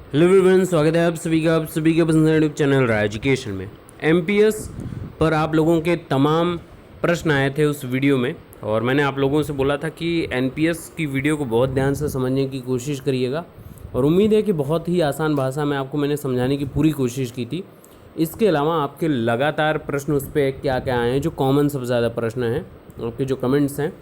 Hello everyone, स्वागत है आप सभी के पसंदीदा यूट्यूब चैनल राय एजुकेशन में। एमपीएस पर आप लोगों के तमाम प्रश्न आए थे उस वीडियो में, और मैंने आप लोगों से बोला था कि एनपीएस की वीडियो को बहुत ध्यान से समझने की कोशिश करिएगा, और उम्मीद है कि बहुत ही आसान भाषा में आपको मैंने समझाने की पूरी कोशिश की थी। इसके अलावा आपके लगातार प्रश्न उस पर क्या क्या आए हैं, जो कॉमन सबसे ज़्यादा प्रश्न हैं, आपके जो कमेंट्स हैं,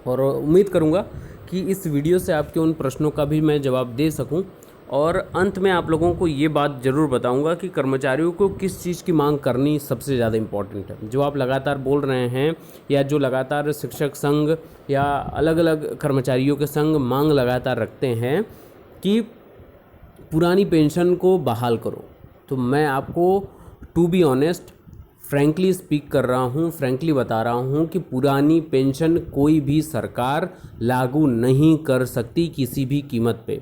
और उम्मीद करूँगा कि इस वीडियो से आपके उन प्रश्नों का भी मैं जवाब दे सकूँ। और अंत में आप लोगों को ये बात ज़रूर बताऊंगा कि कर्मचारियों को किस चीज़ की मांग करनी सबसे ज़्यादा इम्पॉर्टेंट है। जो आप लगातार बोल रहे हैं, या जो लगातार शिक्षक संघ या अलग अलग कर्मचारियों के संघ मांग लगातार रखते हैं कि पुरानी पेंशन को बहाल करो, तो मैं आपको to be honest frankly speak कर रहा हूँ, फ्रैंकली बता रहा हूँ कि पुरानी पेंशन कोई भी सरकार लागू नहीं कर सकती किसी भी कीमत पे।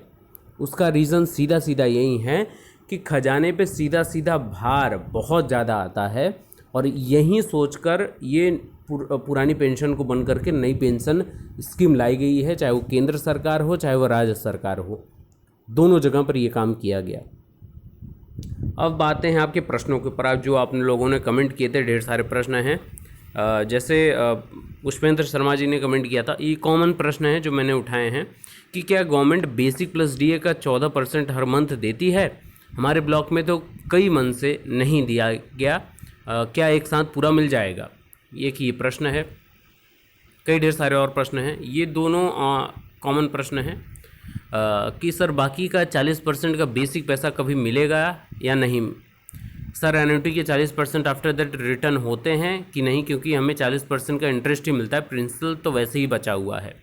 उसका रीज़न सीधा सीधा यही है कि खजाने पे सीधा सीधा भार बहुत ज़्यादा आता है, और यही सोचकर ये पुरानी पेंशन को बंद करके नई पेंशन स्कीम लाई गई है, चाहे वो केंद्र सरकार हो चाहे वो राज्य सरकार हो, दोनों जगह पर ये काम किया गया। अब बातें हैं आपके प्रश्नों के ऊपर। आप जो आपने लोगों ने कमेंट किए थे, ढेर सारे प्रश्न हैं। जैसे पुष्पेंद्र शर्मा जी ने कमेंट किया था, ये कॉमन प्रश्न है जो मैंने उठाए हैं कि क्या गवर्नमेंट बेसिक प्लस डीए का 14% हर मंथ देती है? हमारे ब्लॉक में तो कई मंथ से नहीं दिया गया, क्या एक साथ पूरा मिल जाएगा? एक ये प्रश्न है। कई ढेर सारे और प्रश्न हैं, ये दोनों कॉमन प्रश्न हैं कि सर बाकी का 40% का बेसिक पैसा कभी मिलेगा या नहीं? सर एन्युटी के 40% आफ्टर दैट रिटर्न होते हैं कि नहीं, क्योंकि हमें 40% का इंटरेस्ट ही मिलता है, प्रिंसिपल तो वैसे ही बचा हुआ है।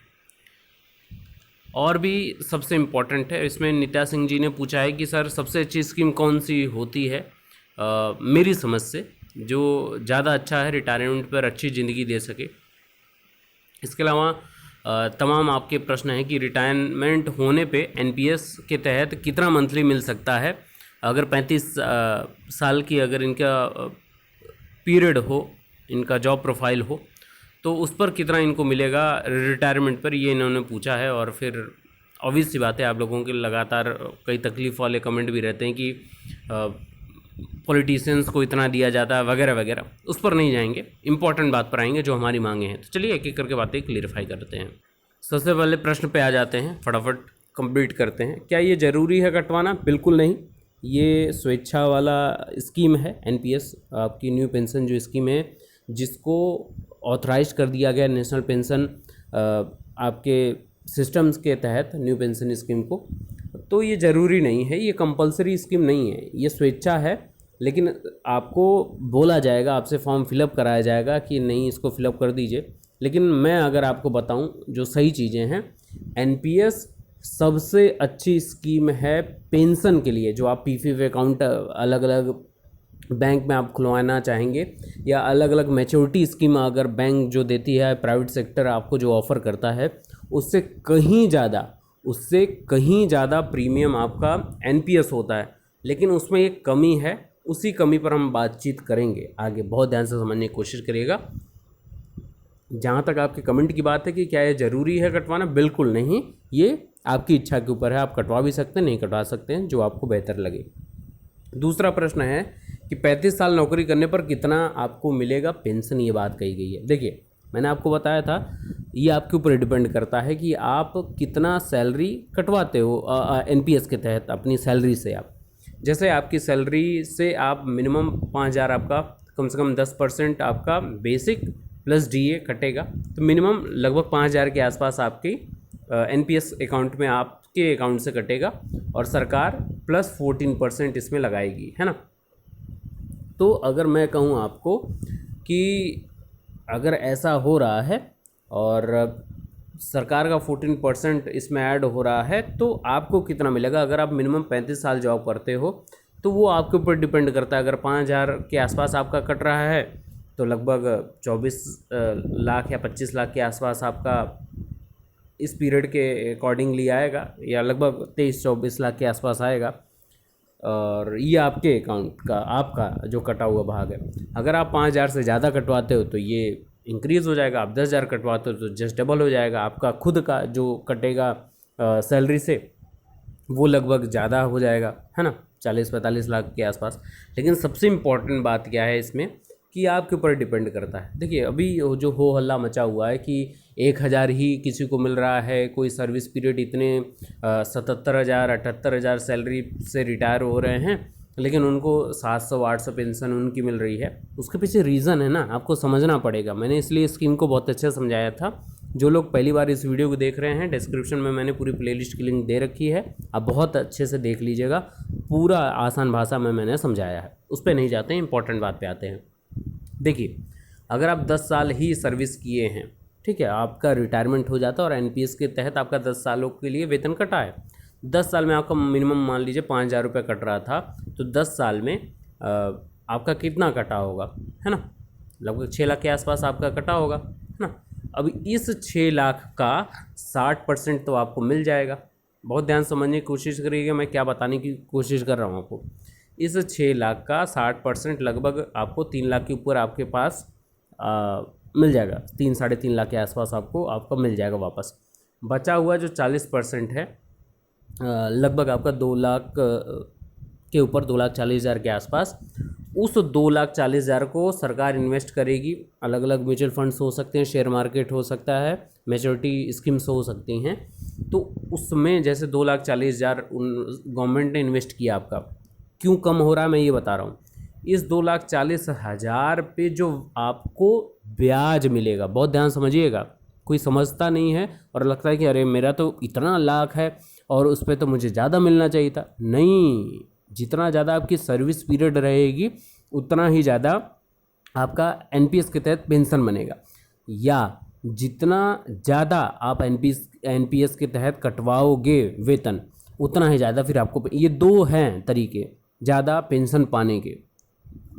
और भी सबसे इम्पॉर्टेंट है इसमें, नित्या सिंह जी ने पूछा है कि सर सबसे अच्छी स्कीम कौन सी होती है मेरी समझ से, जो ज़्यादा अच्छा है, रिटायरमेंट पर अच्छी ज़िंदगी दे सके। इसके अलावा तमाम आपके प्रश्न हैं कि रिटायरमेंट होने पे एनपीएस के तहत कितना मंथली मिल सकता है, अगर 35 साल की अगर इनका पीरियड हो, इनका जॉब प्रोफाइल हो, तो उस पर कितना इनको मिलेगा रिटायरमेंट पर, ये इन्होंने पूछा है। और फिर ऑब्वियस सी बात है, आप लोगों के लगातार कई तकलीफ़ वाले कमेंट भी रहते हैं कि पॉलिटिशियंस को इतना दिया जाता है वगैरह वगैरह। उस पर नहीं जाएंगे, इंपॉर्टेंट बात पर आएंगे जो हमारी मांगे हैं। तो चलिए एक एक करके बातें क्लियरिफाई करते हैं। सबसे पहले प्रश्न पे आ जाते हैं, फटाफट कंप्लीट करते हैं। क्या ये ज़रूरी है कटवाना? बिल्कुल नहीं, ये स्वेच्छा वाला स्कीम है। एनपीएस आपकी न्यू पेंशन जो स्कीम है, जिसको ऑथराइज कर दिया गया नेशनल पेंशन आपके सिस्टम्स के तहत, न्यू पेंशन स्कीम को, तो ये ज़रूरी नहीं है, ये कंपलसरी स्कीम नहीं है, ये स्वेच्छा है। लेकिन आपको बोला जाएगा, आपसे फॉर्म फिलअप कराया जाएगा कि नहीं इसको फिलअप कर दीजिए। लेकिन मैं अगर आपको बताऊं जो सही चीज़ें हैं, एनपीएस सबसे अच्छी स्कीम है पेंशन के लिए। जो आप पीपीएफ अकाउंट अलग अलग बैंक में आप खुलवाना चाहेंगे, या अलग अलग मैच्योरिटी स्कीम अगर बैंक जो देती है, प्राइवेट सेक्टर आपको जो ऑफ़र करता है, उससे कहीं ज़्यादा प्रीमियम आपका एनपीएस होता है। लेकिन उसमें एक कमी है, उसी कमी पर हम बातचीत करेंगे आगे। बहुत ध्यान से समझने की कोशिश करिएगा। जहाँ तक आपके कमेंट की बात है कि क्या ये ज़रूरी है कटवाना, बिल्कुल नहीं, ये आपकी इच्छा के ऊपर है। आप कटवा भी सकते हैं, नहीं कटवा सकते हैं, जो आपको बेहतर लगे। दूसरा प्रश्न है कि 35 साल नौकरी करने पर कितना आपको मिलेगा पेंशन, ये बात कही गई है। देखिए, मैंने आपको बताया था, ये आपके ऊपर डिपेंड करता है कि आप कितना सैलरी कटवाते हो एनपीएस के तहत अपनी सैलरी से। आप जैसे आपकी सैलरी से आप मिनिमम 5,000, आपका कम से कम 10% आपका बेसिक प्लस डीए कटेगा, तो मिनिमम लगभग 5,000 के आसपास आपकी एनपीएस अकाउंट में आपके अकाउंट से कटेगा, और सरकार प्लस 14% इसमें लगाएगी, है ना। तो अगर मैं कहूँ आपको कि अगर ऐसा हो रहा है और सरकार का 14% इसमें ऐड हो रहा है, तो आपको कितना मिलेगा? अगर आप मिनिमम 35 साल जॉब करते हो तो वो आपके ऊपर डिपेंड करता है। अगर 5,000 के आसपास आपका कट रहा है तो लगभग 24 लाख या 25 लाख के आसपास आपका इस पीरियड के अकॉर्डिंगली आएगा, या लगभग 23-24 लाख के आसपास आएगा। और ये आपके अकाउंट का आपका जो कटा हुआ भाग है। अगर आप 5,000 से ज़्यादा कटवाते हो तो ये इंक्रीज़ हो जाएगा। आप 10,000 कटवाते हो तो जस्ट डबल हो जाएगा आपका खुद का जो कटेगा सैलरी से। वो लगभग ज़्यादा हो जाएगा, है ना, 40-45 लाख के आसपास। लेकिन सबसे इम्पॉर्टेंट बात क्या है इसमें कि आपके ऊपर डिपेंड करता है। देखिए अभी जो हो हल्ला मचा हुआ है कि 1,000 ही किसी को मिल रहा है, कोई सर्विस पीरियड इतने 77,000 78,000 सैलरी से रिटायर हो रहे हैं, लेकिन उनको 700-800 पेंशन उनकी मिल रही है। उसके पीछे रीज़न है ना, आपको समझना पड़ेगा। मैंने इसलिए स्कीम को बहुत अच्छे से समझाया था। जो लोग पहली बार इस वीडियो को देख रहे हैं, डिस्क्रिप्शन में मैंने पूरी प्लेलिस्ट की लिंक दे रखी है, आप बहुत अच्छे से देख लीजिएगा। पूरा आसान भाषा में मैंने समझाया है, उस पर नहीं जाते हैं, इंपॉर्टेंट बात पे आते हैं। देखिए अगर आप 10 साल ही सर्विस किए हैं, ठीक है, आपका रिटायरमेंट हो जाता है और एनपीएस के तहत आपका 10 सालों के लिए वेतन कटा है। 10 साल में आपका मिनिमम मान लीजिए 5,000 रुपये कट रहा था, तो 10 साल में आपका कितना कटा होगा, है ना, लगभग 6 लाख के आसपास आपका कटा होगा, है ना। अब इस 6 लाख का 60% तो आपको मिल जाएगा। बहुत ध्यान समझने की कोशिश करिएगा, मैं क्या बताने की कोशिश कर रहा हूँ आपको। इस 6 लाख का 60% लगभग आपको 3 लाख के ऊपर आपके पास मिल जाएगा। 3-3.5 लाख के आसपास आपको मिल जाएगा वापस। बचा हुआ जो 40% है लगभग आपका 2 लाख के ऊपर, 2,40,000 के आसपास, उस 2,40,000 को सरकार इन्वेस्ट करेगी। अलग अलग म्यूचुअल फंड्स हो सकते हैं, शेयर मार्केट हो सकता है, मैच्योरिटी स्कीम्स हो सकती हैं। तो उसमें जैसे 2,40,000 गवर्नमेंट ने इन्वेस्ट किया, आपका क्यों कम हो रहा है मैं ये बता रहा हूँ। इस 2,40,000 पे जो आपको ब्याज मिलेगा, बहुत ध्यान समझिएगा, कोई समझता नहीं है और लगता है कि अरे मेरा तो इतना लाख है और उस पर तो मुझे ज़्यादा मिलना चाहिए था। नहीं, जितना ज़्यादा आपकी सर्विस पीरियड रहेगी उतना ही ज़्यादा आपका एनपीएस के तहत पेंशन बनेगा, या जितना ज़्यादा आप एनपीएस के तहत कटवाओगे वेतन, उतना ही ज़्यादा फिर आपको। ये दो हैं तरीके ज़्यादा पेंशन पाने के।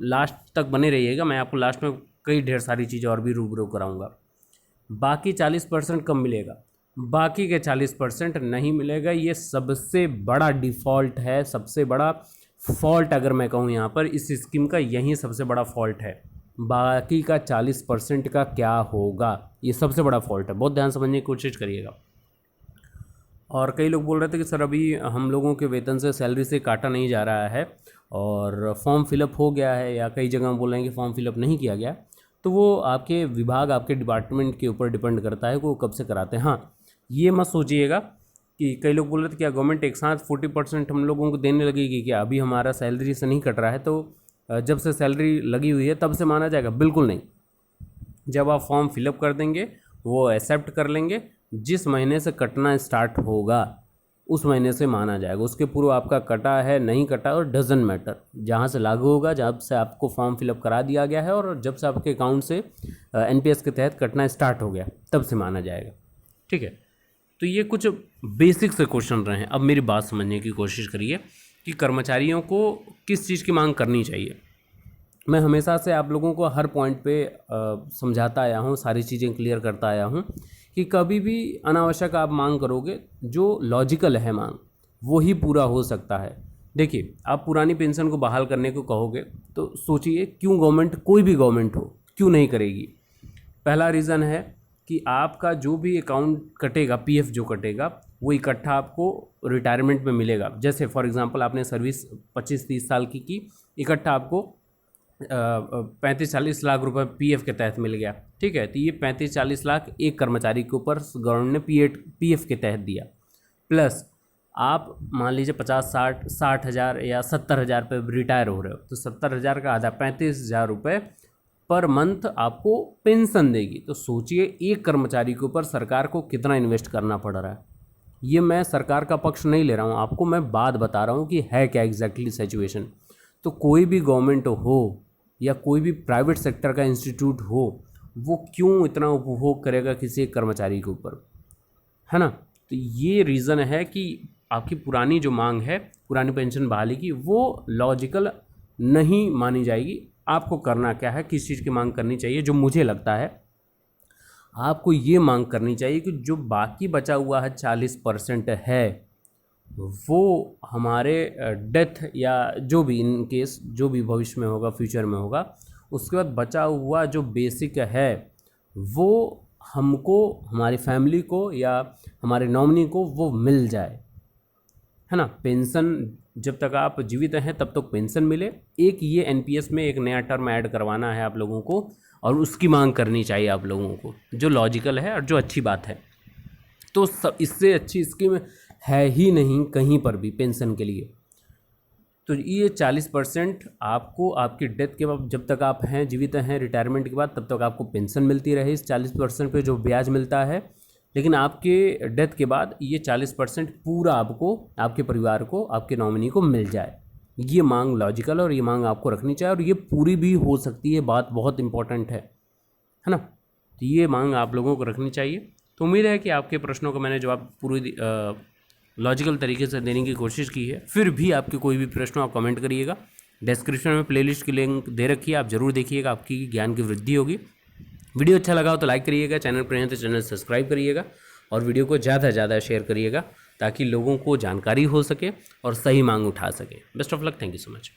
लास्ट तक बने रहिएगा, मैं आपको लास्ट में कई ढेर सारी चीज़ें और भी रूबरू कराऊंगा। बाकी 40% कम मिलेगा, बाकी के 40% नहीं मिलेगा। ये सबसे बड़ा डिफ़ॉल्ट है, सबसे बड़ा फॉल्ट अगर मैं कहूँ यहाँ पर इस स्कीम का, यही सबसे बड़ा फॉल्ट है। बाकी का 40% का क्या होगा, ये सबसे बड़ा फॉल्ट है। बहुत ध्यान समझने की कोशिश करिएगा। और कई लोग बोल रहे थे कि सर अभी हम लोगों के वेतन से, सैलरी से काटा नहीं जा रहा है और फॉर्म फिलअप हो गया है, या कई जगह बोल रहे हैं कि फॉर्म फिलअप नहीं किया गया। तो वो आपके विभाग, आपके डिपार्टमेंट के ऊपर डिपेंड करता है कि वो कब से कराते हैं। हाँ, ये मत सोचिएगा कि कई लोग बोल रहे थे क्या गवर्नमेंट एक साथ 40% हम लोगों को देने लगेगी क्या, अभी हमारा सैलरी से नहीं कट रहा है तो जब से सैलरी लगी हुई है तब से माना जाएगा। बिल्कुल नहीं, जब आप फॉर्म फिलअप कर देंगे वो एक्सेप्ट कर लेंगे, जिस महीने से कटना स्टार्ट होगा उस महीने से माना जाएगा। उसके पूर्व आपका कटा है नहीं कटा और डजंट मैटर, जहाँ से लागू होगा, जब से आपको फॉर्म फिलअप करा दिया गया है और जब से आपके अकाउंट से एनपीएस के तहत कटना स्टार्ट हो गया तब से माना जाएगा। ठीक है, तो ये कुछ बेसिक से क्वेश्चन रहे हैं। अब मेरी बात समझने की कोशिश करिए कि कर्मचारियों को किस चीज़ की मांग करनी चाहिए। मैं हमेशा से आप लोगों को हर पॉइंट पे समझाता आया हूँ, सारी चीज़ें क्लियर करता आया हूँ कि कभी भी अनावश्यक आप मांग करोगे, जो लॉजिकल है मांग वो ही पूरा हो सकता है। देखिए, आप पुरानी पेंशन को बहाल करने को कहोगे तो सोचिए क्यों गवर्नमेंट, कोई भी गवर्नमेंट हो, क्यों नहीं करेगी। पहला रीज़न है कि आपका जो भी अकाउंट कटेगा, पीएफ जो कटेगा, वो इकट्ठा आपको रिटायरमेंट में मिलेगा। जैसे फॉर एग्जांपल आपने सर्विस 25-30 साल की, इकट्ठा आपको 35-40 लाख रुपए पीएफ के तहत मिल गया। ठीक है, तो ये 35-40 लाख एक कर्मचारी के ऊपर गवर्नमेंट ने पीएफ के तहत दिया। प्लस आप मान लीजिए 50-60 हज़ार या 70 हज़ार पे रिटायर हो रहे हो, तो 70 हज़ार का आधा 35,000 रुपये पर मंथ आपको पेंशन देगी। तो सोचिए एक कर्मचारी के ऊपर सरकार को कितना इन्वेस्ट करना पड़ रहा है। ये मैं सरकार का पक्ष नहीं ले रहा हूँ, आपको मैं बात बता रहा हूँ कि है क्या एग्जैक्टली सिचुएशन। तो कोई भी गवर्नमेंट हो या कोई भी प्राइवेट सेक्टर का इंस्टीट्यूट हो, वो क्यों इतना उपभोग करेगा किसी एक कर्मचारी के ऊपर, है ना। तो ये रीज़न है कि आपकी पुरानी जो मांग है, पुरानी पेंशन बहाली की, वो लॉजिकल नहीं मानी जाएगी। आपको करना क्या है, किस चीज़ की मांग करनी चाहिए, जो मुझे लगता है आपको ये मांग करनी चाहिए कि जो बाकी बचा हुआ है 40% है, वो हमारे डेथ या जो भी इन केस जो भी भविष्य में होगा, फ्यूचर में होगा, उसके बाद बचा हुआ जो बेसिक है वो हमको, हमारी फैमिली को या हमारे नॉमिनी को वो मिल जाए। है ना। पेंशन जब तक आप जीवित हैं तब तक पेंशन मिले। एक ये एनपीएस में एक नया टर्म ऐड करवाना है आप लोगों को और उसकी मांग करनी चाहिए आप लोगों को, जो लॉजिकल है और जो अच्छी बात है। तो इससे अच्छी स्कीम है ही नहीं कहीं पर भी पेंशन के लिए। तो ये 40% आपको आपकी डेथ के बाद, जब तक आप हैं जीवित हैं रिटायरमेंट के बाद, तब तक आपको पेंशन मिलती रहे इस 40% पे जो ब्याज मिलता है। लेकिन आपके डेथ के बाद ये 40% पूरा आपको, आपके परिवार को, आपके नॉमिनी को मिल जाए। ये मांग लॉजिकल और ये मांग आपको रखनी चाहिए और ये पूरी भी हो सकती है, बात बहुत इंपॉर्टेंट है ना। तो ये मांग आप लोगों को रखनी चाहिए। तो उम्मीद है कि आपके प्रश्नों का मैंने जवाब पूरी लॉजिकल तरीके से देने की कोशिश की है। फिर भी आपके कोई भी प्रश्न आप कमेंट करिएगा। डिस्क्रिप्शन में प्लेलिस्ट की लिंक दे रखी है, आप जरूर देखिएगा, आपकी ज्ञान की वृद्धि होगी। वीडियो अच्छा लगा हो तो लाइक करिएगा, चैनल पर हैं तो चैनल सब्सक्राइब करिएगा और वीडियो को ज़्यादा से ज़्यादा शेयर करिएगा ताकि लोगों को जानकारी हो सके और सही मांग उठा सके। Best of luck, thank you so much.